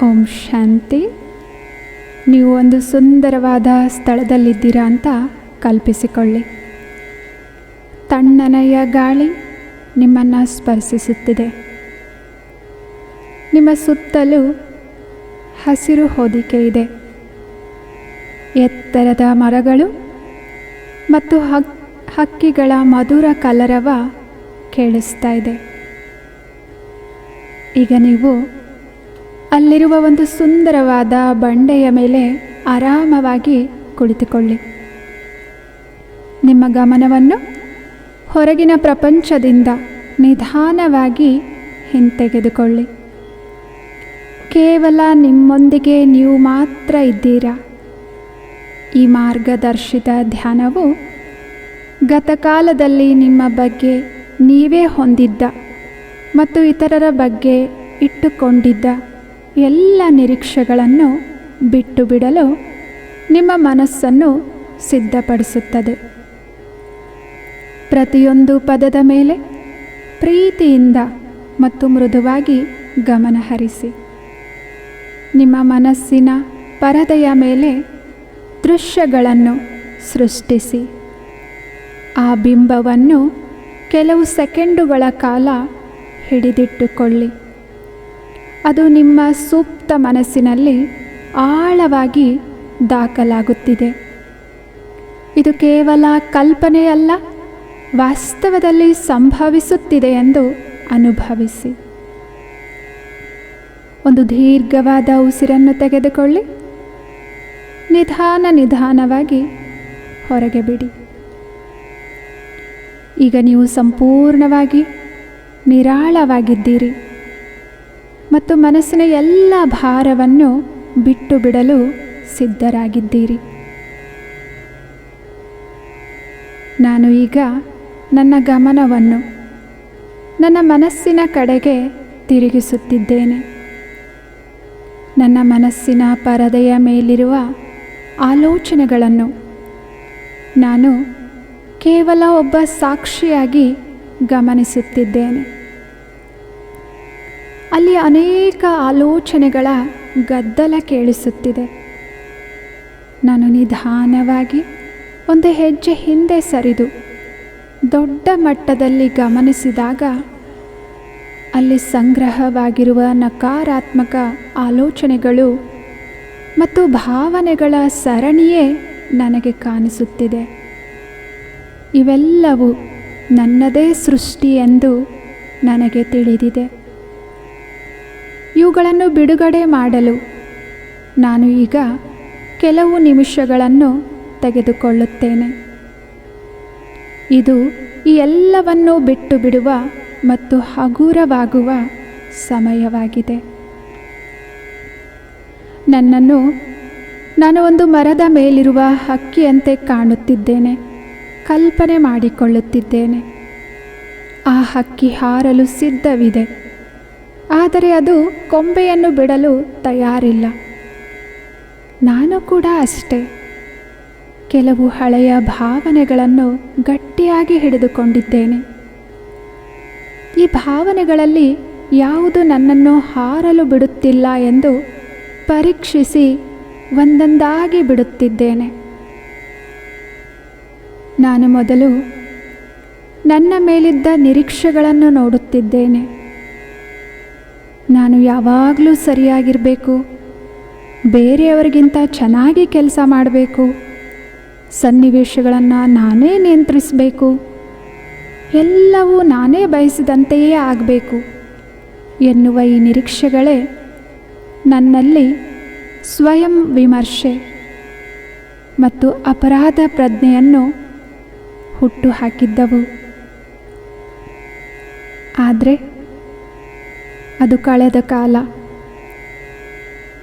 ಓಂ ಶಾಂತಿ. ನೀವು ಒಂದು ಸುಂದರವಾದ ಸ್ಥಳದಲ್ಲಿದ್ದೀರಾ ಅಂತ ಕಲ್ಪಿಸಿಕೊಳ್ಳಿ. ತಣ್ಣನೆಯ ಗಾಳಿ ನಿಮ್ಮನ್ನು ಸ್ಪರ್ಶಿಸುತ್ತಿದೆ. ನಿಮ್ಮ ಸುತ್ತಲೂ ಹಸಿರು ಹೊದಿಕೆ ಇದೆ. ಎತ್ತರದ ಮರಗಳು ಮತ್ತು ಹಕ್ಕಿಗಳ ಮಧುರ ಕಲರವ ಕೇಳಿಸ್ತಾ ಇದೆ. ಈಗ ನೀವು ಅಲ್ಲಿರುವ ಒಂದು ಸುಂದರವಾದ ಬಂಡೆಯ ಮೇಲೆ ಆರಾಮವಾಗಿ ಕುಳಿತುಕೊಳ್ಳಿ. ನಿಮ್ಮ ಗಮನವನ್ನು ಹೊರಗಿನ ಪ್ರಪಂಚದಿಂದ ನಿಧಾನವಾಗಿ ಹಿಂತೆಗೆದುಕೊಳ್ಳಿ. ಕೇವಲ ನಿಮ್ಮೊಂದಿಗೆ ನೀವು ಮಾತ್ರ ಇದ್ದೀರಾ. ಈ ಮಾರ್ಗದರ್ಶಿತ ಧ್ಯಾನವು ಗತಕಾಲದಲ್ಲಿ ನಿಮ್ಮ ಬಗ್ಗೆ ನೀವೇ ಹೊಂದಿದ್ದ ಮತ್ತು ಇತರರ ಬಗ್ಗೆ ಇಟ್ಟುಕೊಂಡಿದ್ದ ಎಲ್ಲ ನಿರೀಕ್ಷೆಗಳನ್ನು ಬಿಟ್ಟು ಬಿಡಲು ನಿಮ್ಮ ಮನಸ್ಸನ್ನು ಸಿದ್ಧಪಡಿಸುತ್ತದೆ. ಪ್ರತಿಯೊಂದು ಪದದ ಮೇಲೆ ಪ್ರೀತಿಯಿಂದ ಮತ್ತು ಮೃದುವಾಗಿ ಗಮನ ಹರಿಸಿ. ನಿಮ್ಮ ಮನಸ್ಸಿನ ಪರದೆಯ ಮೇಲೆ ದೃಶ್ಯಗಳನ್ನು ಸೃಷ್ಟಿಸಿ. ಆ ಬಿಂಬವನ್ನು ಕೆಲವು ಸೆಕೆಂಡುಗಳ ಕಾಲ ಹಿಡಿದಿಟ್ಟುಕೊಳ್ಳಿ. ಅದು ನಿಮ್ಮ ಸುಪ್ತ ಮನಸ್ಸಿನಲ್ಲಿ ಆಳವಾಗಿ ದಾಖಲಾಗುತ್ತಿದೆ. ಇದು ಕೇವಲ ಕಲ್ಪನೆಯಲ್ಲ, ವಾಸ್ತವದಲ್ಲಿ ಸಂಭವಿಸುತ್ತಿದೆ ಎಂದು ಅನುಭವಿಸಿ. ಒಂದು ದೀರ್ಘವಾದ ಉಸಿರನ್ನು ತೆಗೆದುಕೊಳ್ಳಿ. ನಿಧಾನವಾಗಿ ಹೊರಗೆ ಬಿಡಿ. ಈಗ ನೀವು ಸಂಪೂರ್ಣವಾಗಿ ನಿರಾಳವಾಗಿದ್ದೀರಿ ಮತ್ತು ಮನಸ್ಸಿನ ಎಲ್ಲ ಭಾರವನ್ನು ಬಿಟ್ಟು ಬಿಡಲು ಸಿದ್ಧರಾಗಿದ್ದೀರಿ. ನಾನು ಈಗ ನನ್ನ ಗಮನವನ್ನು ನನ್ನ ಮನಸ್ಸಿನ ಕಡೆಗೆ ತಿರುಗಿಸುತ್ತಿದ್ದೇನೆ. ನನ್ನ ಮನಸ್ಸಿನ ಪರದೆಯ ಮೇಲಿರುವ ಆಲೋಚನೆಗಳನ್ನು ನಾನು ಕೇವಲ ಒಬ್ಬ ಸಾಕ್ಷಿಯಾಗಿ ಗಮನಿಸುತ್ತಿದ್ದೇನೆ. ಅಲ್ಲಿ ಅನೇಕ ಆಲೋಚನೆಗಳ ಗದ್ದಲ ಕೇಳಿಸುತ್ತಿದೆ. ನಾನು ನಿಧಾನವಾಗಿ ಒಂದು ಹೆಜ್ಜೆ ಹಿಂದೆ ಸರಿದು ದೊಡ್ಡ ಮಟ್ಟದಲ್ಲಿ ಗಮನಿಸಿದಾಗ ಅಲ್ಲಿ ಸಂಗ್ರಹವಾಗಿರುವ ನಕಾರಾತ್ಮಕ ಆಲೋಚನೆಗಳು ಮತ್ತು ಭಾವನೆಗಳ ಸರಣಿಯೇ ನನಗೆ ಕಾಣಿಸುತ್ತಿದೆ. ಇವೆಲ್ಲವೂ ನನ್ನದೇ ಸೃಷ್ಟಿ ಎಂದು ನನಗೆ ತಿಳಿದಿದೆ. ಇವುಗಳನ್ನು ಬಿಡುಗಡೆ ಮಾಡಲು ನಾನು ಈಗ ಕೆಲವು ನಿಮಿಷಗಳನ್ನು ತೆಗೆದುಕೊಳ್ಳುತ್ತೇನೆ. ಇದು ಈ ಎಲ್ಲವನ್ನೂ ಬಿಟ್ಟು ಬಿಡುವ ಮತ್ತು ಹಗುರವಾಗುವ ಸಮಯವಾಗಿದೆ. ನನ್ನನ್ನು ನಾನು ಒಂದು ಮರದ ಮೇಲಿರುವ ಹಕ್ಕಿಯಂತೆ ಕಾಣುತ್ತಿದ್ದೇನೆ, ಕಲ್ಪನೆ ಮಾಡಿಕೊಳ್ಳುತ್ತಿದ್ದೇನೆ. ಆ ಹಕ್ಕಿ ಹಾರಲು ಸಿದ್ಧವಿದೆ, ಆದರೆ ಅದು ಕೊಂಬೆಯನ್ನು ಬಿಡಲು ತಯಾರಿಲ್ಲ. ನಾನು ಕೂಡ ಅಷ್ಟೇ. ಕೆಲವು ಹಳೆಯ ಭಾವನೆಗಳನ್ನು ಗಟ್ಟಿಯಾಗಿ ಹಿಡಿದುಕೊಂಡಿದ್ದೇನೆ. ಈ ಭಾವನೆಗಳಲ್ಲಿ ಯಾವುದು ನನ್ನನ್ನು ಹಾರಲು ಬಿಡುತ್ತಿಲ್ಲ ಎಂದು ಪರೀಕ್ಷಿಸಿ ಒಂದೊಂದಾಗಿ ಬಿಡುತ್ತಿದ್ದೇನೆ. ನಾನು ಮೊದಲು ನನ್ನ ಮೇಲಿದ್ದ ನಿರೀಕ್ಷೆಗಳನ್ನು ನೋಡುತ್ತಿದ್ದೇನೆ. ನಾನು ಯಾವಾಗಲೂ ಸರಿಯಾಗಿರಬೇಕು, ಬೇರೆಯವರಿಗಿಂತ ಚೆನ್ನಾಗಿ ಕೆಲಸ ಮಾಡಬೇಕು, ಸನ್ನಿವೇಶಗಳನ್ನು ನಾನೇ ನಿಯಂತ್ರಿಸಬೇಕು, ಎಲ್ಲವೂ ನಾನೇ ಬಯಸಿದಂತೆಯೇ ಆಗಬೇಕು ಎನ್ನುವ ಈ ನಿರೀಕ್ಷೆಗಳೇ ನನ್ನಲ್ಲಿ ಸ್ವಯಂ ವಿಮರ್ಶೆ ಮತ್ತು ಅಪರಾಧ ಪ್ರಜ್ಞೆಯನ್ನು ಹುಟ್ಟುಹಾಕಿದ್ದವು. ಆದರೆ ಅದು ಕಳೆದ ಕಾಲ.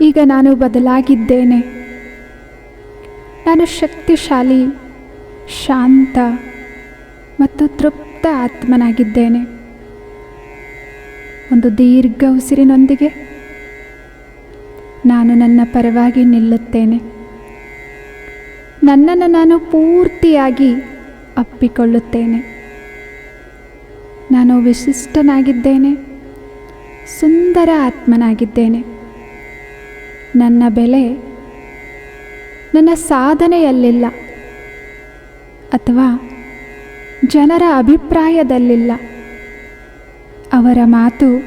ಈಗ ನಾನು ಬದಲಾಗಿದ್ದೇನೆ. ನಾನು ಶಕ್ತಿಶಾಲಿ, ಶಾಂತ ಮತ್ತು ತೃಪ್ತ ಆತ್ಮನಾಗಿದ್ದೇನೆ. ಒಂದು ದೀರ್ಘ ಉಸಿರಿನೊಂದಿಗೆ ನಾನು ನನ್ನ ಪರವಾಗಿ ನಿಲ್ಲುತ್ತೇನೆ. ನನ್ನನ್ನು ನಾನು ಪೂರ್ತಿಯಾಗಿ ಅಪ್ಪಿಕೊಳ್ಳುತ್ತೇನೆ. ನಾನು ವಿಶಿಷ್ಟನಾಗಿದ್ದೇನೆ, ಸುಂದರ ಆತ್ಮನಾಗಿದ್ದೇನೆ. ನನ್ನ ಬೆಲೆ ನನ್ನ ಸಾಧನೆಯಲ್ಲಿಲ್ಲ ಅಥವಾ ಜನರ ಅಭಿಪ್ರಾಯದಲ್ಲಿಲ್ಲ. ಅವರ ಮಾತು,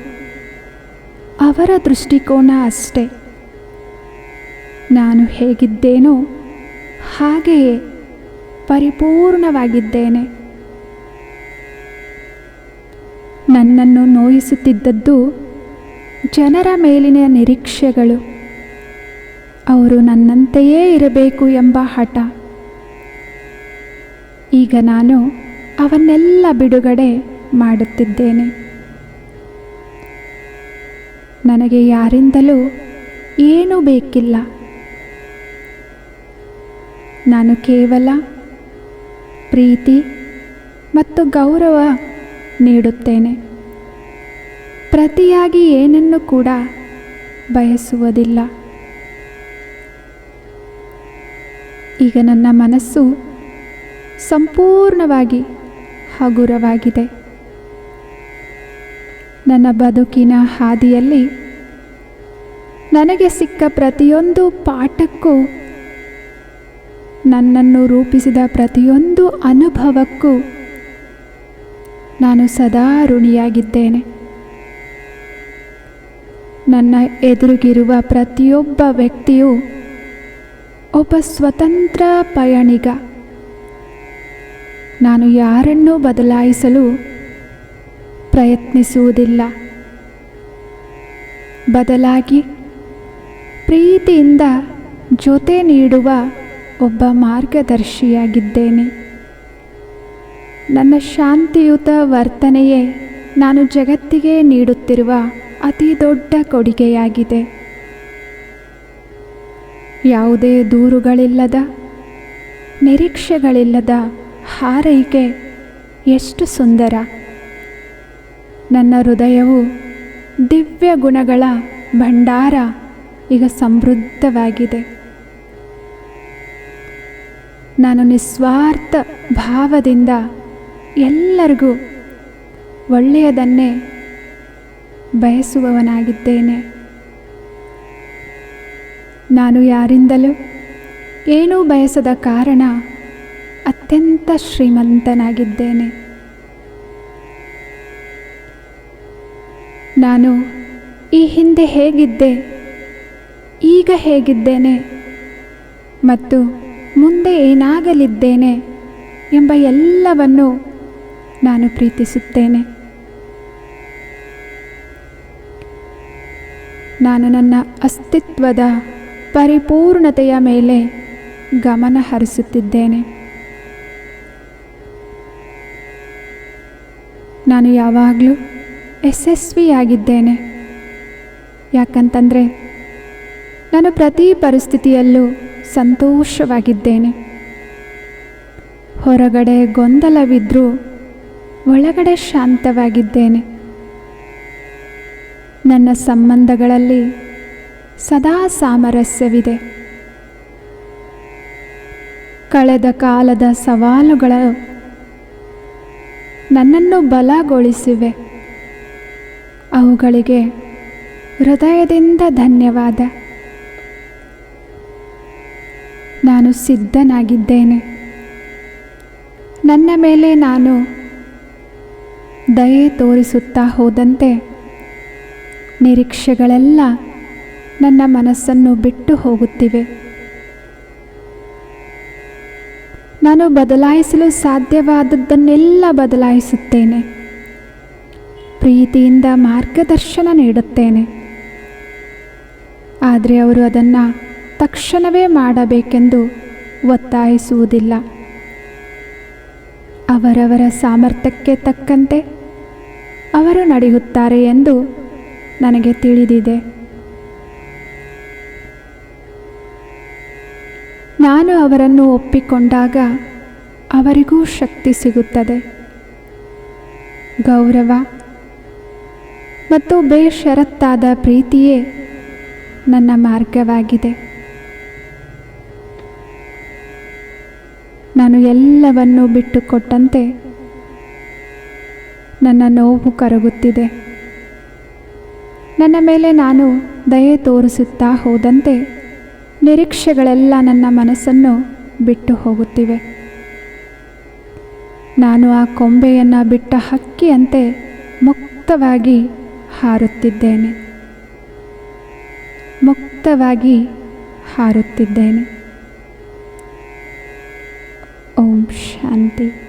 ಅವರ ದೃಷ್ಟಿಕೋನ ಅಷ್ಟೇ. ನಾನು ಹೇಗಿದ್ದೇನೋ ಹಾಗೆಯೇ ಪರಿಪೂರ್ಣವಾಗಿದ್ದೇನೆ. ನನ್ನನ್ನು ನೋಯಿಸುತ್ತಿದ್ದದ್ದು ಜನರ ಮೇಲಿನ ನಿರೀಕ್ಷೆಗಳು. ಅವರು ನನ್ನಂತೆಯೇ ಇರಬೇಕು ಎಂಬ ಹಠ. ಈಗ ನಾನು ಅವನ್ನೆಲ್ಲ ಬಿಡುಗಡೆ ಮಾಡುತ್ತಿದ್ದೇನೆ. ನನಗೆ ಯಾರಿಂದಲೂ ಏನೂ ಬೇಕಿಲ್ಲ. ನಾನು ಕೇವಲ ಪ್ರೀತಿ ಮತ್ತು ಗೌರವ ನೀಡುತ್ತೇನೆ. ಪ್ರತಿಯಾಗಿ ಏನನ್ನು ಕೂಡ ಬಯಸುವುದಿಲ್ಲ. ಈಗ ನನ್ನ ಮನಸ್ಸು ಸಂಪೂರ್ಣವಾಗಿ ಹಗುರವಾಗಿದೆ. ನನ್ನ ಬದುಕಿನ ಹಾದಿಯಲ್ಲಿ ನನಗೆ ಸಿಕ್ಕ ಪ್ರತಿಯೊಂದು ಪಾಠಕ್ಕೂ, ನನ್ನನ್ನು ರೂಪಿಸಿದ ಪ್ರತಿಯೊಂದು ಅನುಭವಕ್ಕೂ ನಾನು ಸದಾ ಋಣಿಯಾಗಿದ್ದೇನೆ. ನನ್ನ ಎದುರಿಗಿರುವ ಪ್ರತಿಯೊಬ್ಬ ವ್ಯಕ್ತಿಯು ಒಬ್ಬ ಸ್ವತಂತ್ರ ಪಯಣಿಗ. ನಾನು ಯಾರನ್ನೂ ಬದಲಾಯಿಸಲು ಪ್ರಯತ್ನಿಸುವುದಿಲ್ಲ. ಬದಲಾಗಿ ಪ್ರೀತಿಯಿಂದ ಜೊತೆ ನೀಡುವ ಒಬ್ಬ ಮಾರ್ಗದರ್ಶಿಯಾಗಿದ್ದೇನೆ. ನನ್ನ ಶಾಂತಿಯುತ ವರ್ತನೆಯೇ ನಾನು ಜಗತ್ತಿಗೆ ನೀಡುತ್ತಿರುವ ಅತಿ ದೊಡ್ಡ ಕೊಡುಗೆಯಾಗಿದೆ. ಯಾವುದೇ ದೂರುಗಳಿಲ್ಲದ, ನಿರೀಕ್ಷೆಗಳಿಲ್ಲದ ಹಾರೈಕೆ ಎಷ್ಟು ಸುಂದರ. ನನ್ನ ಹೃದಯವು ದಿವ್ಯ ಗುಣಗಳ ಭಂಡಾರ ಈಗ ಸಮೃದ್ಧವಾಗಿದೆ. ನಾನು ನಿಸ್ವಾರ್ಥ ಭಾವದಿಂದ ಎಲ್ಲರಿಗೂ ಒಳ್ಳೆಯದನ್ನೇ ಬಯಸುವವನಾಗಿದ್ದೇನೆ. ನಾನು ಯಾರಿಂದಲೂ ಏನೂ ಬಯಸದ ಕಾರಣ ಅತ್ಯಂತ ಶ್ರೀಮಂತನಾಗಿದ್ದೇನೆ. ನಾನು ಈ ಹಿಂದೆ ಹೇಗಿದ್ದೆ, ಈಗ ಹೇಗಿದ್ದೇನೆ ಮತ್ತು ಮುಂದೆ ಏನಾಗಲಿದ್ದೇನೆ ಎಂಬ ಎಲ್ಲವನ್ನು ನಾನು ಪ್ರೀತಿಸುತ್ತೇನೆ. ನಾನು ನನ್ನ ಅಸ್ತಿತ್ವದ ಪರಿಪೂರ್ಣತೆಯ ಮೇಲೆ ಗಮನ ಹರಿಸುತ್ತಿದ್ದೇನೆ. ನಾನು ಯಾವಾಗಲೂ ಯಶಸ್ವಿಯಾಗಿದ್ದೇನೆ. ಯಾಕಂತಂದರೆ ನಾನು ಪ್ರತಿ ಪರಿಸ್ಥಿತಿಯಲ್ಲೂ ಸಂತೋಷವಾಗಿದ್ದೇನೆ. ಹೊರಗಡೆ ಗೊಂದಲವಿದ್ದರೂ ಒಳಗಡೆ ಶಾಂತವಾಗಿದ್ದೇನೆ. ನನ್ನ ಸಂಬಂಧಗಳಲ್ಲಿ ಸದಾ ಸಾಮರಸ್ಯವಿದೆ. ಕಳೆದ ಕಾಲದ ಸವಾಲುಗಳು ನನ್ನನ್ನು ಬಲಗೊಳಿಸಿವೆ. ಅವುಗಳಿಗೆ ಹೃದಯದಿಂದ ಧನ್ಯವಾದ. ನಾನು ಸಿದ್ಧನಾಗಿದ್ದೇನೆ. ನನ್ನ ಮೇಲೆ ನಾನು ದಯೆ ತೋರಿಸುತ್ತಾ ಹೋದಂತೆ ನಿರೀಕ್ಷೆಗಳೆಲ್ಲ ನನ್ನ ಮನಸ್ಸನ್ನು ಬಿಟ್ಟು ಹೋಗುತ್ತಿವೆ. ನಾನು ಬದಲಾಯಿಸಲು ಸಾಧ್ಯವಾದದ್ದನ್ನೆಲ್ಲ ಬದಲಾಯಿಸುತ್ತೇನೆ. ಪ್ರೀತಿಯಿಂದ ಮಾರ್ಗದರ್ಶನ ನೀಡುತ್ತೇನೆ. ಆದರೆ ಅವರು ಅದನ್ನು ತಕ್ಷಣವೇ ಮಾಡಬೇಕೆಂದು ಒತ್ತಾಯಿಸುವುದಿಲ್ಲ. ಅವರವರ ಸಾಮರ್ಥ್ಯಕ್ಕೆ ತಕ್ಕಂತೆ ಅವರು ನಡೆಯುತ್ತಾರೆ ಎಂದು ನನಗೆ ತಿಳಿದಿದೆ. ನಾನು ಅವರನ್ನು ಒಪ್ಪಿಕೊಂಡಾಗ ಅವರಿಗೂ ಶಕ್ತಿ ಸಿಗುತ್ತದೆ. ಗೌರವ ಮತ್ತು ಬೇಷರತ್ತಾದ ಪ್ರೀತಿಯೇ ನನ್ನ ಮಾರ್ಗವಾಗಿದೆ. ನಾನು ಎಲ್ಲವನ್ನೂ ಬಿಟ್ಟುಕೊಟ್ಟಂತೆ ನನ್ನ ನೋವು ಕರಗುತ್ತಿದೆ. ನನ್ನ ಮೇಲೆ ನಾನು ದಯೆ ತೋರಿಸುತ್ತಾ ಹೋದಂತೆ ನಿರೀಕ್ಷೆಗಳೆಲ್ಲ ನನ್ನ ಮನಸ್ಸನ್ನು ಬಿಟ್ಟು ಹೋಗುತ್ತಿವೆ. ನಾನು ಆ ಕೊಂಬೆಯನ್ನು ಬಿಟ್ಟ ಹಕ್ಕಿಯಂತೆ ಮುಕ್ತವಾಗಿ ಹಾರುತ್ತಿದ್ದೇನೆ. ಮುಕ್ತವಾಗಿ ಹಾರುತ್ತಿದ್ದೇನೆ. ಓಂ ಶಾಂತಿ.